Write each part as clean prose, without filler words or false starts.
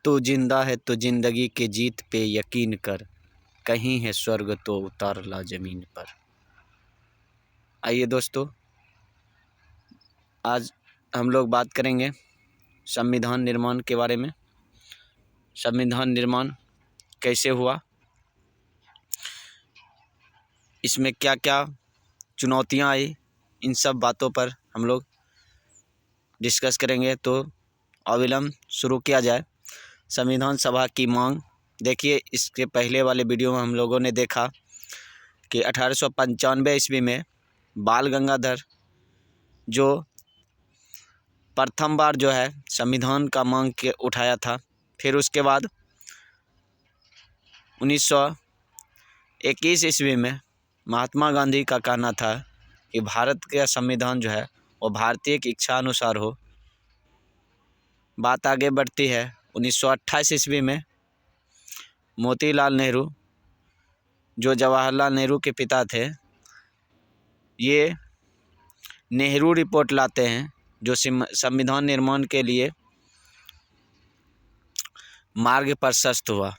तू जिंदा है तो जिंदगी के जीत पे यकीन कर, कहीं है स्वर्ग तो उतार ला जमीन पर। आइए दोस्तों, आज हम लोग बात करेंगे संविधान निर्माण के बारे में। संविधान निर्माण कैसे हुआ, इसमें क्या क्या चुनौतियां आई, इन सब बातों पर हम लोग डिस्कस करेंगे। तो अविलंब शुरू किया जाए। संविधान सभा की मांग। देखिए, इसके पहले वाले वीडियो में हम लोगों ने देखा कि 1895 ईस्वी में बाल गंगाधर जो प्रथम बार जो है संविधान का मांग के उठाया था। फिर उसके बाद 1921 ईस्वी में महात्मा गांधी का कहना था कि भारत का संविधान जो है वो भारतीय की इच्छा अनुसार हो। बात आगे बढ़ती है। 1928 ईस्वी में मोतीलाल नेहरू, जो जवाहरलाल नेहरू के पिता थे, ये नेहरू रिपोर्ट लाते हैं जो संविधान निर्माण के लिए मार्ग प्रशस्त हुआ।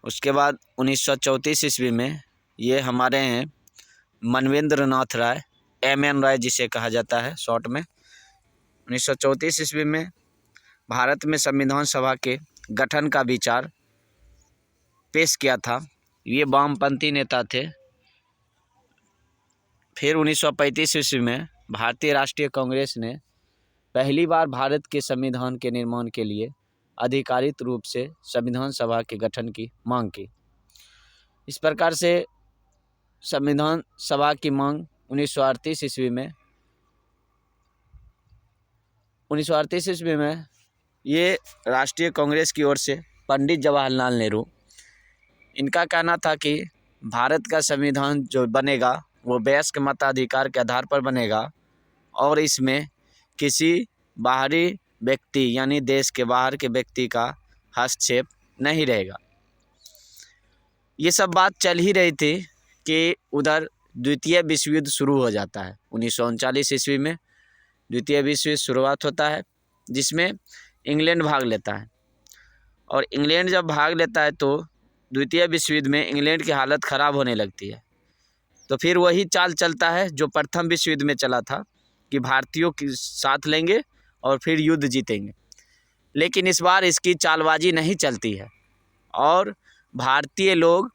उसके बाद 1934 ईस्वी में ये हमारे हैं मनवेंद्र नाथ राय, MN राय जिसे कहा जाता है शॉर्ट में। 1934 ईस्वी में भारत में संविधान सभा के गठन का विचार पेश किया था। ये वामपंथी नेता थे। फिर 1935 ईस्वी में भारतीय राष्ट्रीय कांग्रेस ने पहली बार भारत के संविधान के निर्माण के लिए आधिकारिक रूप से संविधान सभा के गठन की मांग की। इस प्रकार से संविधान सभा की मांग 1938 ईस्वी में ये राष्ट्रीय कांग्रेस की ओर से पंडित जवाहरलाल नेहरू, इनका कहना था कि भारत का संविधान जो बनेगा वो वयस्क मताधिकार के आधार पर बनेगा और इसमें किसी बाहरी व्यक्ति यानी देश के बाहर के व्यक्ति का हस्तक्षेप नहीं रहेगा। ये सब बात चल ही रही थी कि उधर द्वितीय विश्व युद्ध शुरू हो जाता है। 1939 ईस्वी में द्वितीय विश्व युद्ध शुरुआत होता है, जिसमें इंग्लैंड भाग लेता है। और इंग्लैंड जब भाग लेता है तो द्वितीय विश्व युद्ध में इंग्लैंड की हालत ख़राब होने लगती है। तो फिर वही चाल चलता है जो प्रथम विश्व युद्ध में चला था कि भारतीयों के साथ लेंगे और फिर युद्ध जीतेंगे। लेकिन इस बार इसकी चालबाजी नहीं चलती है और भारतीय लोग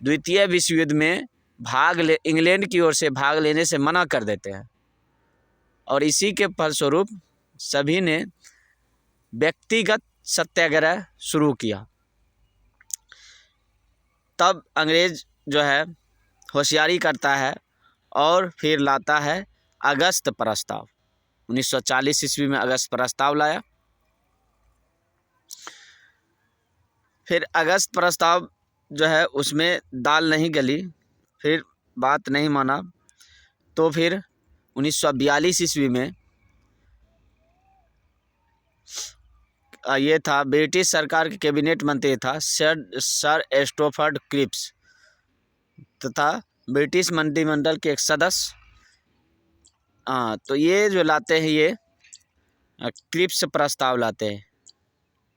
द्वितीय विश्व युद्ध में इंग्लैंड की ओर से भाग लेने से मना कर देते हैं। और इसी के फलस्वरूप सभी ने व्यक्तिगत सत्याग्रह शुरू किया। तब अंग्रेज जो है होशियारी करता है और फिर लाता है अगस्त प्रस्ताव। 1940 ईस्वी में अगस्त प्रस्ताव लाया। फिर अगस्त प्रस्ताव जो है उसमें दाल नहीं गली, फिर बात नहीं माना। तो फिर 1942 ईस्वी में ये था ब्रिटिश सरकार के कैबिनेट मंत्री था सर स्टैफोर्ड क्रिप्स तथा ब्रिटिश मंत्रिमंडल के एक सदस्य। तो ये जो लाते हैं ये क्रिप्स प्रस्ताव लाते हैं,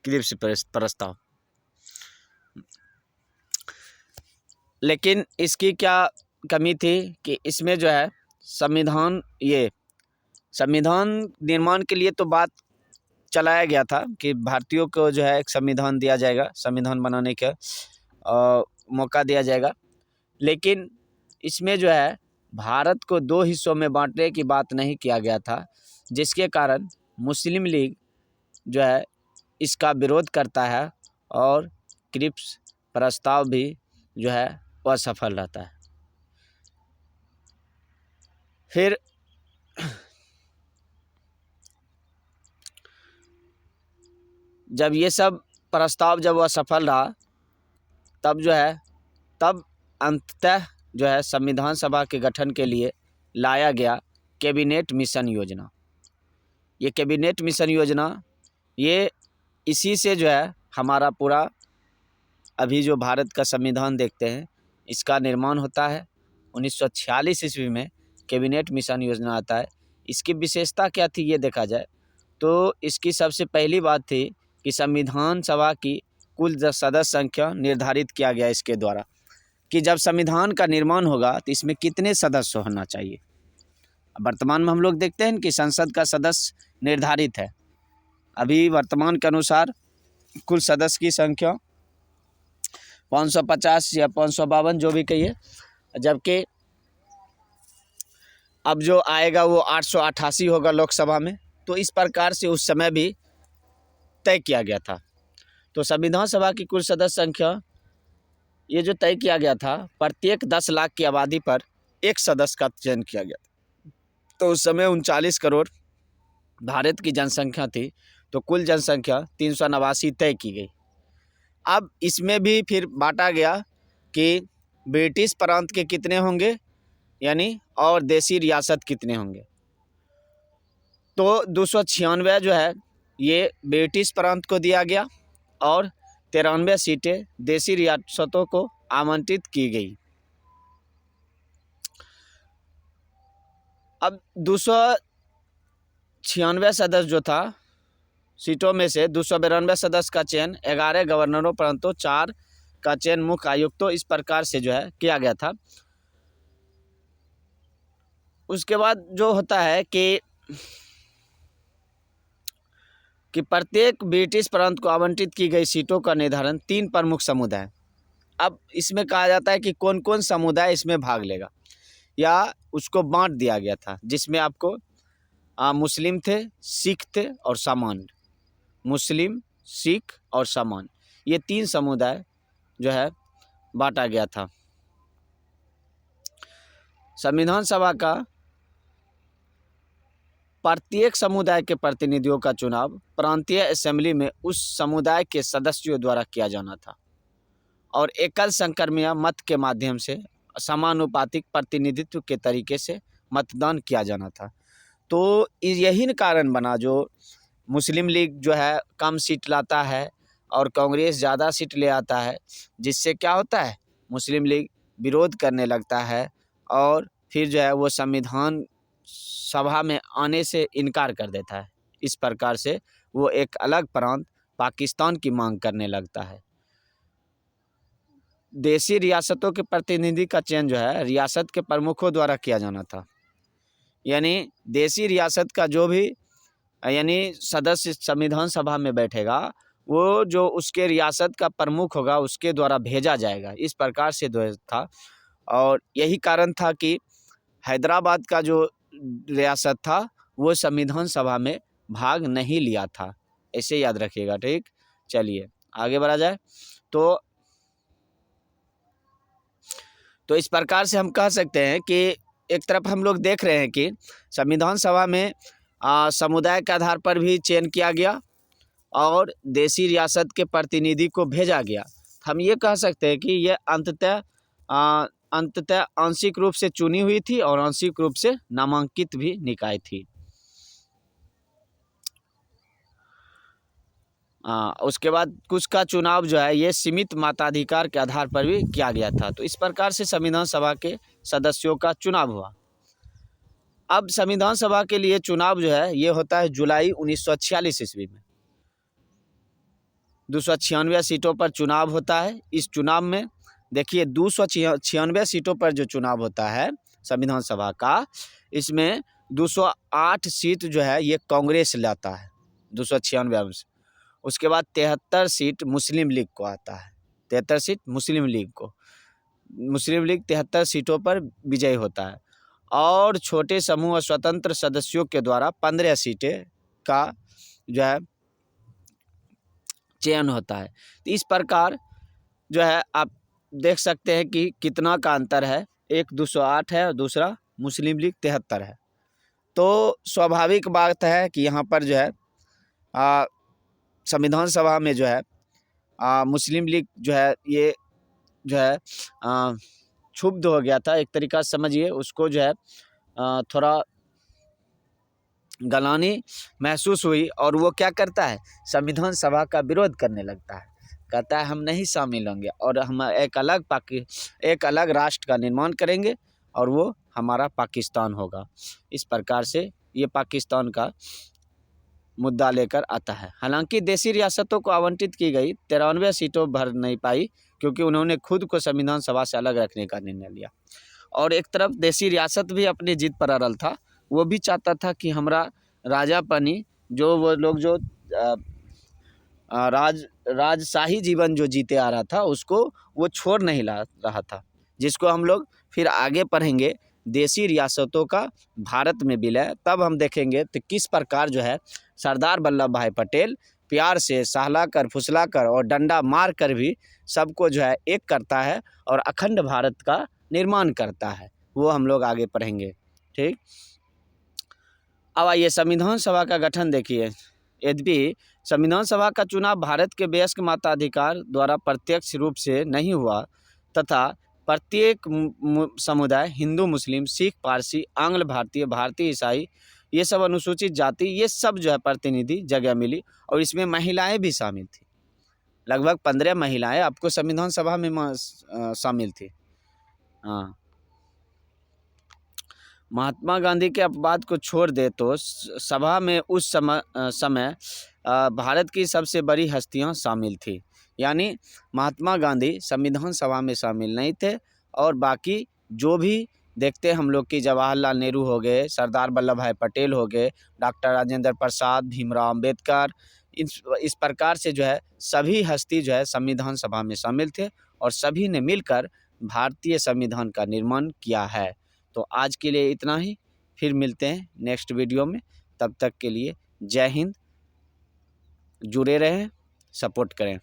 क्रिप्स प्रस्ताव। लेकिन इसकी क्या कमी थी कि इसमें जो है संविधान निर्माण के लिए तो बात चलाया गया था कि भारतीयों को जो है एक संविधान दिया जाएगा, संविधान बनाने का मौका दिया जाएगा। लेकिन इसमें जो है भारत को दो हिस्सों में बांटने की बात नहीं किया गया था, जिसके कारण मुस्लिम लीग जो है इसका विरोध करता है और क्रिप्स प्रस्ताव भी जो है वह असफल रहता है। फिर जब ये सब प्रस्ताव जब वह सफल रहा तब अंततः जो है संविधान सभा के गठन के लिए लाया गया कैबिनेट मिशन योजना। ये कैबिनेट मिशन योजना ये इसी से जो है हमारा पूरा अभी जो भारत का संविधान देखते हैं इसका निर्माण होता है। 1946 ईस्वी में कैबिनेट मिशन योजना आता है। इसकी विशेषता क्या थी ये देखा जाए तो इसकी सबसे पहली बात थी कि संविधान सभा की कुल सदस्य संख्या निर्धारित किया गया इसके द्वारा कि जब संविधान का निर्माण होगा तो इसमें कितने सदस्य होना चाहिए। वर्तमान में हम लोग देखते हैं कि संसद का सदस्य निर्धारित है। अभी वर्तमान के अनुसार कुल सदस्य की संख्या 550 या 552 जो भी कहिए, जबकि अब जो आएगा वो 888 होगा लोकसभा में। तो इस प्रकार से उस समय भी तय किया गया था। तो संविधान सभा की कुल सदस्य संख्या ये जो तय किया गया था, प्रत्येक 10 लाख की आबादी पर एक सदस्य का चयन किया गया। तो उस समय 39 करोड़ भारत की जनसंख्या थी, तो कुल जनसंख्या 389 तय की गई। अब इसमें भी फिर बांटा गया कि ब्रिटिश प्रांत के कितने होंगे यानी और देसी रियासत कितने होंगे। तो 296 जो है ये ब्रिटिश प्रांत को दिया गया और 93 सीटें देसी रियासतों को आवंटित की गई। अब 296 सदस्य जो था सीटों में से 292 सदस्य का चयन 11 गवर्नरों परंतु 4 का चयन मुख्य आयुक्तों इस प्रकार से जो है किया गया था। उसके बाद जो होता है कि प्रत्येक ब्रिटिश प्रांत को आवंटित की गई सीटों का निर्धारण 3 प्रमुख समुदाय। अब इसमें कहा जाता है कि कौन कौन समुदाय इसमें भाग लेगा या उसको बांट दिया गया था, जिसमें आपको मुस्लिम थे, सिख थे और सामान्य। मुस्लिम, सिख और सामान्य, ये 3 समुदाय जो है बांटा गया था। संविधान सभा का प्रत्येक समुदाय के प्रतिनिधियों का चुनाव प्रांतीय असेंबली में उस समुदाय के सदस्यों द्वारा किया जाना था और एकल संक्रमणीय मत के माध्यम से समानुपातिक प्रतिनिधित्व के तरीके से मतदान किया जाना था। तो यही कारण बना जो मुस्लिम लीग जो है कम सीट लाता है और कांग्रेस ज़्यादा सीट ले आता है, जिससे क्या होता है मुस्लिम लीग विरोध करने लगता है और फिर जो है वो संविधान सभा में आने से इनकार कर देता है। इस प्रकार से वो एक अलग प्रांत पाकिस्तान की मांग करने लगता है। देशी रियासतों के प्रतिनिधि का चयन जो है रियासत के प्रमुखों द्वारा किया जाना था, यानी देशी रियासत का जो भी यानी सदस्य संविधान सभा में बैठेगा वो जो उसके रियासत का प्रमुख होगा उसके द्वारा भेजा जाएगा। इस प्रकार से था और यही कारण था कि हैदराबाद का जो रियासत था वो संविधान सभा में भाग नहीं लिया था। ऐसे याद रखिएगा, ठीक। चलिए आगे बढ़ा जाए। तो इस प्रकार से हम कह सकते हैं कि एक तरफ हम लोग देख रहे हैं कि संविधान सभा में समुदाय के आधार पर भी चयन किया गया और देशी रियासत के प्रतिनिधि को भेजा गया। हम ये कह सकते हैं कि ये अंततः आंशिक रूप से चुनी हुई थी और आंशिक रूप से नामांकित भी निकाय थी। उसके बाद कुछ का चुनाव जो है ये सीमित मताधिकार के आधार पर भी किया गया था। तो इस प्रकार से संविधान सभा के सदस्यों का चुनाव हुआ। अब संविधान सभा के लिए चुनाव जो है ये होता है जुलाई 1946 ईस्वी में। 296 सीटों पर चुनाव होता है। इस चुनाव में देखिए 296 सीटों पर जो चुनाव होता है संविधान सभा का, इसमें 208 सीट जो है ये कांग्रेस लाता है 296 में। उसके बाद 73 सीट मुस्लिम लीग को आता है, 73 सीट मुस्लिम लीग को। मुस्लिम लीग 73 सीटों पर विजयी होता है और छोटे समूह और स्वतंत्र सदस्यों के द्वारा 15 सीटें का जो है चयन होता है। तो इस प्रकार जो है आप देख सकते हैं कि कितना का अंतर है, एक 208 है और दूसरा मुस्लिम लीग 73 है। तो स्वाभाविक बात है कि यहाँ पर जो है संविधान सभा में जो है मुस्लिम लीग जो है ये जो है क्षुब्ध हो गया था, एक तरीका से समझिए। उसको जो है थोड़ा गलानी महसूस हुई और वो क्या करता है संविधान सभा का विरोध करने लगता है। कहता है हम नहीं शामिल होंगे और हम एक अलग राष्ट्र का निर्माण करेंगे और वो हमारा पाकिस्तान होगा। इस प्रकार से ये पाकिस्तान का मुद्दा लेकर आता है। हालांकि देशी रियासतों को आवंटित की गई 93 सीटों भर नहीं पाई, क्योंकि उन्होंने खुद को संविधान सभा से अलग रखने का निर्णय लिया। और एक तरफ देशी रियासत भी अपनी जीत पर अड़ल था, वो भी चाहता था कि हमारा राजापनी जो वो लोग जो राजशाही जीवन जो जीते आ रहा था उसको वो छोड़ नहीं ला रहा था, जिसको हम लोग फिर आगे पढ़ेंगे देशी रियासतों का भारत में विलय। तब हम देखेंगे तो किस प्रकार जो है सरदार वल्लभ भाई पटेल प्यार से सहलाकर फुसलाकर और डंडा मार कर भी सबको जो है एक करता है और अखंड भारत का निर्माण करता है, वो हम लोग आगे पढ़ेंगे। ठीक, अब आइए संविधान सभा का गठन देखिए। यद्यपि संविधान सभा का चुनाव भारत के वयस्क मताधिकार द्वारा प्रत्यक्ष रूप से नहीं हुआ तथा प्रत्येक समुदाय हिंदू, मुस्लिम, सिख, पारसी, आंग्ल भारतीय, भारतीय ईसाई, ये सब अनुसूचित जाति, ये सब जो है प्रतिनिधि जगह मिली और इसमें महिलाएं भी शामिल थी। लगभग 15 महिलाएं आपको संविधान सभा में शामिल थी। हाँ, महात्मा गांधी के अपवाद को छोड़ दे तो सभा में उस समय भारत की सबसे बड़ी हस्तियां शामिल थी। यानी महात्मा गांधी संविधान सभा में शामिल नहीं थे और बाकी जो भी देखते हम लोग कि जवाहरलाल नेहरू हो गए, सरदार वल्लभ भाई पटेल हो गए, डॉक्टर राजेंद्र प्रसाद, भीमराव अंबेडकर, इस प्रकार से जो है सभी हस्ती जो है संविधान सभा में शामिल थे और सभी ने मिलकर भारतीय संविधान का निर्माण किया है। तो आज के लिए इतना ही, फिर मिलते हैं नेक्स्ट वीडियो में। तब तक के लिए जय हिंद, जुड़े रहें, सपोर्ट करें।